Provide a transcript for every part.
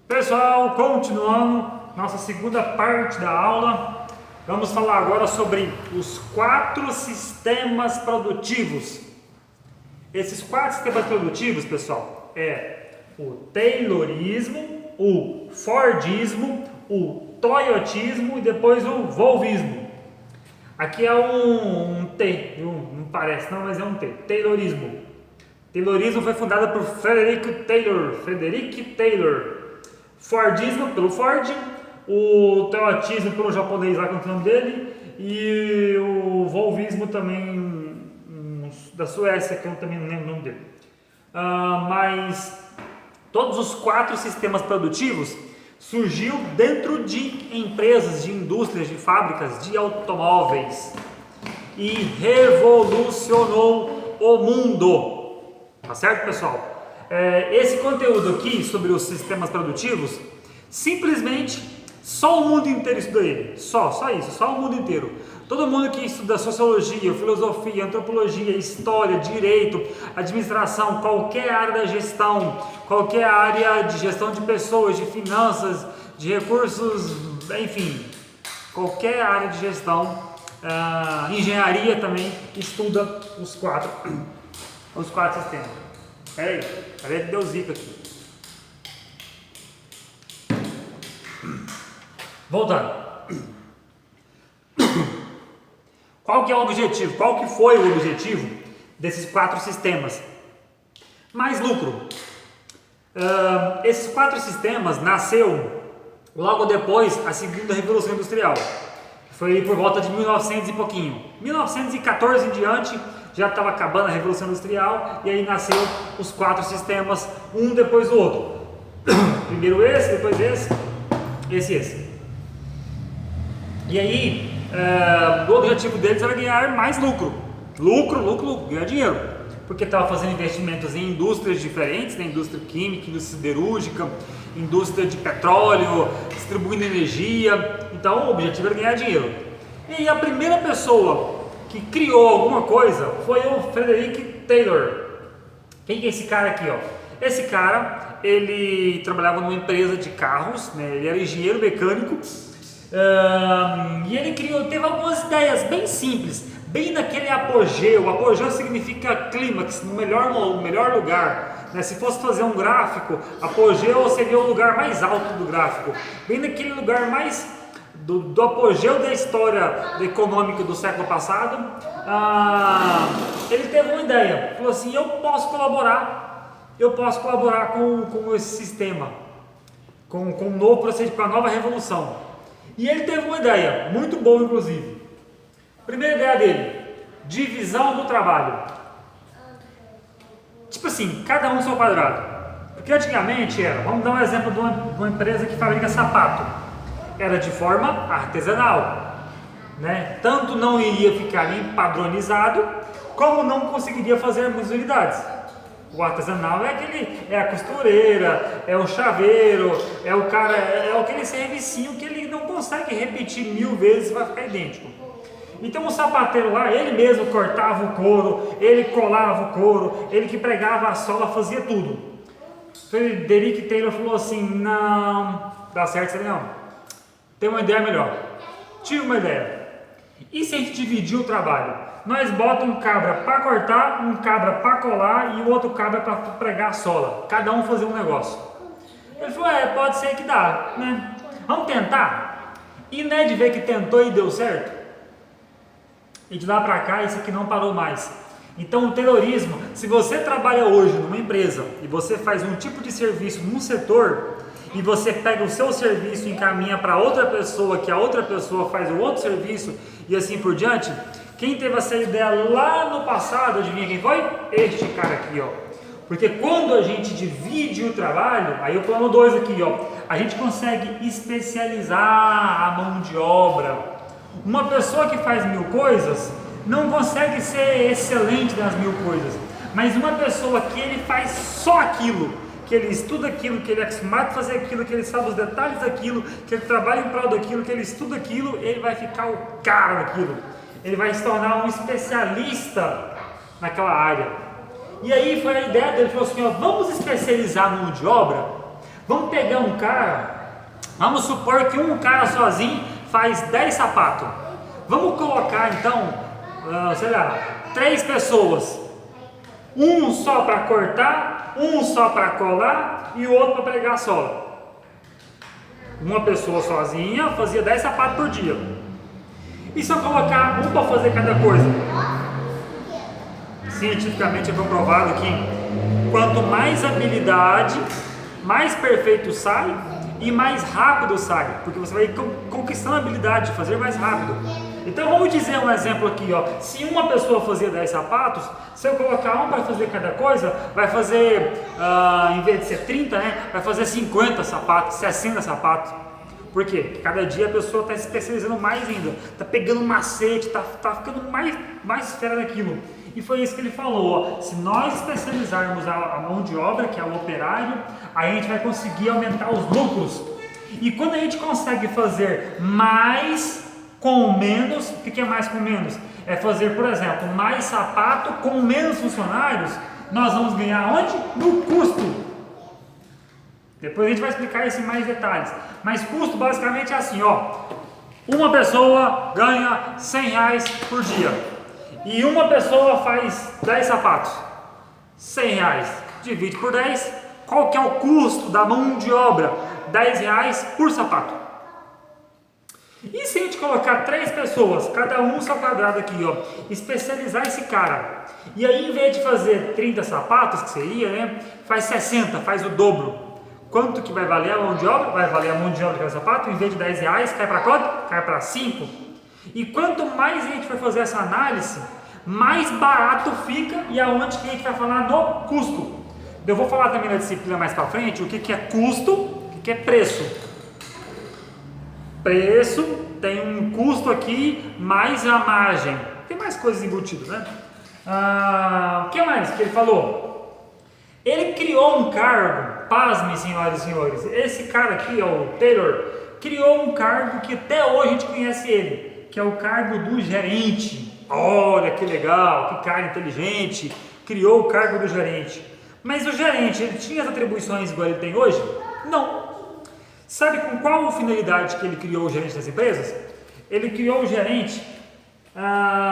Pessoal, continuando nossa segunda parte da aula, vamos falar agora sobre os 4 sistemas produtivos. Esses 4 sistemas produtivos, pessoal, é o Taylorismo, o Fordismo, o Toyotismo e depois o Volvismo. Aqui é um T, não parece não, mas é um T, Taylorismo. Taylorismo foi fundado por Frederick Taylor. Fordismo pelo Ford, o Toyotismo pelo japonês lá, com o nome dele, e o Volvismo também da Suécia, que eu também não lembro o nome dele. Mas todos os 4 sistemas produtivos surgiu dentro de empresas, de indústrias, de fábricas, de automóveis e revolucionou o mundo. Tá certo, pessoal? Esse conteúdo aqui sobre os sistemas produtivos, simplesmente só o mundo inteiro estuda ele. Só isso, só o mundo inteiro. Todo mundo que estuda sociologia, filosofia, antropologia, história, direito, administração, qualquer área da gestão, qualquer área de gestão de pessoas, de finanças, de recursos, enfim, qualquer área de gestão, engenharia também, estuda os 4 sistemas. Peraí que deu zica aqui. Voltando. Qual que é o objetivo? Qual que foi o objetivo desses 4 sistemas? Mais lucro. Esses 4 sistemas nasceu logo depois da segunda Revolução Industrial. Foi por volta de 1900 e pouquinho. 1914 em diante já estava acabando a Revolução Industrial e aí nasceu os 4 sistemas, um depois do outro. Primeiro esse, depois esse. E aí, o objetivo deles era ganhar mais lucro. Lucro, ganhar dinheiro. Porque estava fazendo investimentos em indústrias diferentes, né? Indústria química, indústria siderúrgica, indústria de petróleo, distribuindo energia. Então o objetivo era ganhar dinheiro. E aí a primeira pessoa que criou alguma coisa foi o Frederick Taylor. Quem que é esse cara aqui, ó? Esse cara, ele trabalhava numa empresa de carros, né? Ele era engenheiro mecânico, e ele teve algumas ideias bem simples, bem naquele apogeu. Apogeu significa clímax, no melhor lugar, né? Se fosse fazer um gráfico, apogeu seria o lugar mais alto do gráfico, bem naquele lugar mais do apogeu da história econômica do século passado. Ele teve uma ideia, falou assim: eu posso colaborar com esse sistema, com um novo procedimento, com a nova revolução. E ele teve uma ideia, muito boa inclusive. Primeira ideia dele: divisão do trabalho. Tipo assim, cada um no seu quadrado. Porque antigamente vamos dar um exemplo de uma empresa que fabrica sapato. Era de forma artesanal, né? Tanto não iria ficar nem padronizado, como não conseguiria fazer muitas unidades. O artesanal é a costureira, é o chaveiro, é o cara, é aquele servicinho que ele não consegue repetir 1000 vezes e vai ficar idêntico. Então o sapateiro lá, ele mesmo cortava o couro, ele colava o couro, ele que pregava a sola, fazia tudo. Frederick Taylor falou assim: não dá certo isso aí não. Tem uma ideia melhor. Tive uma ideia. E se a gente dividir o trabalho? Nós botamos um cabra para cortar, um cabra para colar e o outro cabra para pregar a sola. Cada um fazer um negócio. Ele falou: pode ser que dá, né? Vamos tentar? E não é de ver que tentou e deu certo? E de lá para cá isso aqui não parou mais. Então o Taylorismo, se você trabalha hoje numa empresa e você faz um tipo de serviço num setor, e você pega o seu serviço e encaminha para outra pessoa, que a outra pessoa faz o outro serviço e assim por diante, quem teve essa ideia lá no passado, adivinha quem foi? Este cara aqui, ó. Porque quando a gente divide o trabalho, aí o plano 2 aqui, ó, a gente consegue especializar a mão de obra. Uma pessoa que faz 1000 coisas não consegue ser excelente nas 1000 coisas, mas uma pessoa que ele faz só aquilo, que ele estuda aquilo, que ele é acostumado a fazer aquilo, que ele sabe os detalhes daquilo, que ele trabalha em prol daquilo, que ele estuda aquilo, ele vai ficar o cara daquilo. Ele vai se tornar um especialista naquela área. E aí foi a ideia dele, ele falou assim: vamos especializar a mão de obra Vamos pegar um cara, vamos supor que um cara sozinho faz 10 sapatos. Vamos colocar então, sei lá, 3 pessoas. Um só para cortar, um só para colar e o outro para pregar a sola. Uma pessoa sozinha fazia 10 sapatos por dia. E se eu colocar um para fazer cada coisa? Cientificamente é comprovado que quanto mais habilidade, mais perfeito sai e mais rápido sai, porque você vai conquistando a habilidade de fazer mais rápido. Então vamos dizer um exemplo aqui, ó. Se uma pessoa fazia 10 sapatos, se eu colocar um para fazer cada coisa, vai fazer, em vez de ser 30, né, vai fazer 50 sapatos, 60 sapatos. Por quê? Porque cada dia a pessoa está se especializando mais ainda, está pegando macete, está ficando mais fera naquilo. E foi isso que ele falou, ó. Se nós especializarmos a mão de obra, que é o operário, a gente vai conseguir aumentar os lucros. E quando a gente consegue fazer mais com menos, o que é mais com menos? É fazer, por exemplo, mais sapato com menos funcionários, nós vamos ganhar onde? No custo. Depois a gente vai explicar isso em mais detalhes. Mas custo basicamente é assim, ó. Uma pessoa ganha R$100 por dia. E uma pessoa faz 10 sapatos. R$100. Divide por 10. Qual que é o custo da mão de obra? R$10 por sapato. E se a gente colocar 3 pessoas, cada um seu quadrado aqui, ó, especializar esse cara. E aí, em vez de fazer 30 sapatos, que seria, né? Faz 60, faz o dobro. Quanto que vai valer a mão de obra? Vai valer a mão de obra de cada sapato, em vez de R$10, cai para quanto? Cai para 5. E quanto mais a gente for fazer essa análise, mais barato fica e aonde que a gente vai falar no custo. Eu vou falar também na disciplina mais para frente o que é custo, o que é preço. Preço tem um custo aqui, mais a margem. Tem mais coisas embutidas, né? O que mais que ele falou? Ele criou um cargo, pasme, senhoras e senhores, esse cara aqui, ó, o Taylor, criou um cargo que até hoje a gente conhece ele, que é o cargo do gerente. Olha que legal, que cara inteligente, criou o cargo do gerente. Mas o gerente, ele tinha as atribuições igual ele tem hoje? Não. Sabe com qual finalidade que ele criou o gerente das empresas? Ele criou o gerente,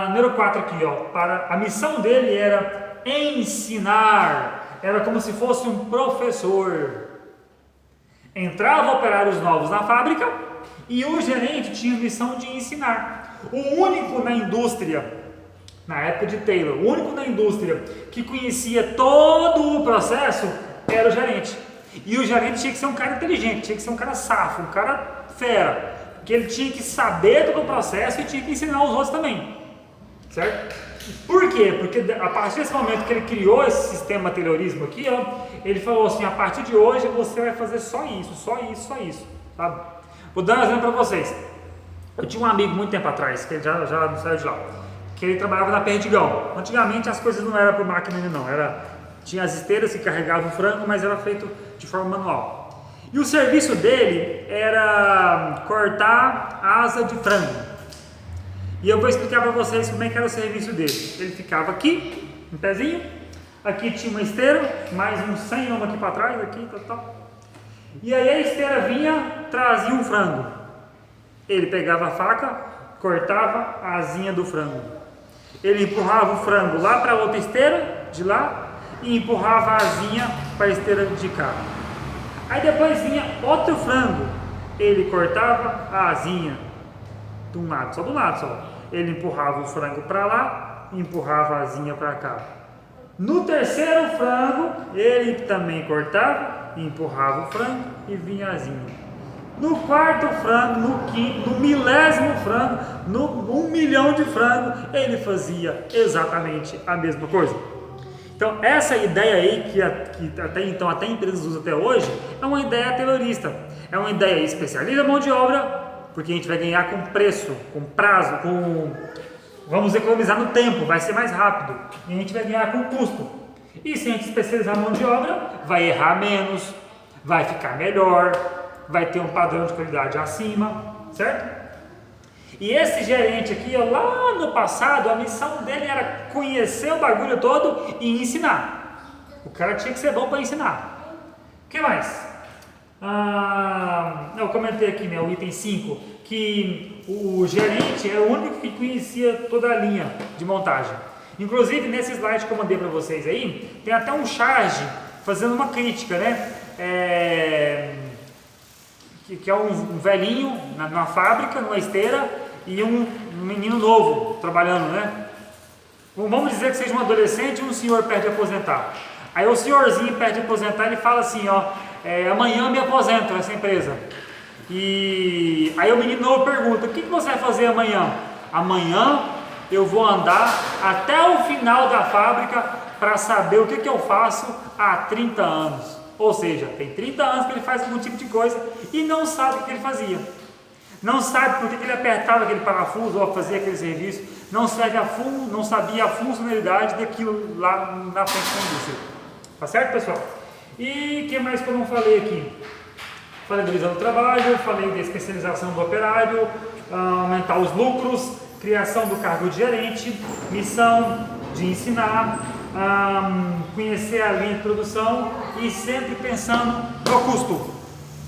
número 4 aqui, ó, para a missão dele era ensinar. Era como se fosse um professor. Entrava operários novos na fábrica e o gerente tinha a missão de ensinar. O único na indústria, na época de Taylor, o único na indústria que conhecia todo o processo era o gerente. E o gerente tinha que ser um cara inteligente, tinha que ser um cara safo, um cara fera. Porque ele tinha que saber todo o processo e tinha que ensinar os outros também. Certo? Por quê? Porque a partir desse momento que ele criou esse sistema Taylorismo aqui, ó, ele falou assim, a partir de hoje você vai fazer só isso, só isso, só isso, sabe? Vou dar um exemplo para vocês. Eu tinha um amigo muito tempo atrás, que ele já não saiu de lá, que ele trabalhava na Perdigão. Antigamente as coisas não eram por máquina não, tinha as esteiras que carregavam o frango, mas era feito de forma manual. E o serviço dele era cortar asa de frango. E eu vou explicar para vocês como é que era o serviço dele. Ele ficava aqui, um pezinho, aqui tinha uma esteira, mais uns 100 homens aqui para trás, aqui, tal. E aí a esteira vinha, trazia um frango. Ele pegava a faca, cortava a asinha do frango. Ele empurrava o frango lá para outra esteira, de lá, e empurrava a asinha para a esteira de cá. Aí depois vinha outro frango. Ele cortava a asinha de um lado, só do lado só. Ele empurrava o frango para lá e empurrava a asinha para cá. No terceiro frango, ele também cortava e empurrava o frango e vinha a asinha. No quarto frango, no quinto, no milésimo frango, no 1 milhão de frango, ele fazia exatamente a mesma coisa. Então essa ideia aí que até empresas usam até hoje é uma ideia taylorista. É uma ideia especializa a mão de obra, porque a gente vai ganhar com preço, com prazo, vamos economizar no tempo, vai ser mais rápido. E a gente vai ganhar com custo. E se a gente especializar a mão de obra, vai errar menos, vai ficar melhor, vai ter um padrão de qualidade acima, certo? E esse gerente aqui, ó, lá no passado, a missão dele era conhecer o bagulho todo e ensinar. O cara tinha que ser bom para ensinar. O que mais? Eu comentei aqui, né, o item 5, que o gerente é o único que conhecia toda a linha de montagem. Inclusive, nesse slide que eu mandei para vocês aí, tem até um charge fazendo uma crítica, né? Que é um velhinho na fábrica, numa esteira, e um menino novo trabalhando, né? Vamos dizer que seja um adolescente e um senhor perto de aposentar. Aí o senhorzinho perto de aposentar, ele fala assim, ó, amanhã eu me aposento nessa empresa. E aí o menino novo pergunta, o que você vai fazer amanhã? Amanhã eu vou andar até o final da fábrica para saber o que eu faço há 30 anos. Ou seja, tem 30 anos que ele faz algum tipo de coisa e não sabe o que ele fazia. Não sabe por que ele apertava aquele parafuso ou fazia aquele serviço. Não sabia a funcionalidade daquilo lá na frente da indústria. Tá certo, pessoal? E o que mais que eu não falei aqui? Falei da visão do trabalho, falei da especialização do operário, aumentar os lucros, criação do cargo de gerente, missão de ensinar, conhecer a linha de produção e sempre pensando no custo.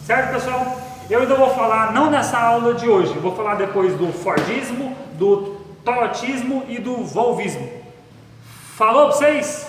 Certo, pessoal? Eu ainda vou falar, não nessa aula de hoje, vou falar depois do Fordismo, do Toyotismo e do Volvismo. Falou pra vocês?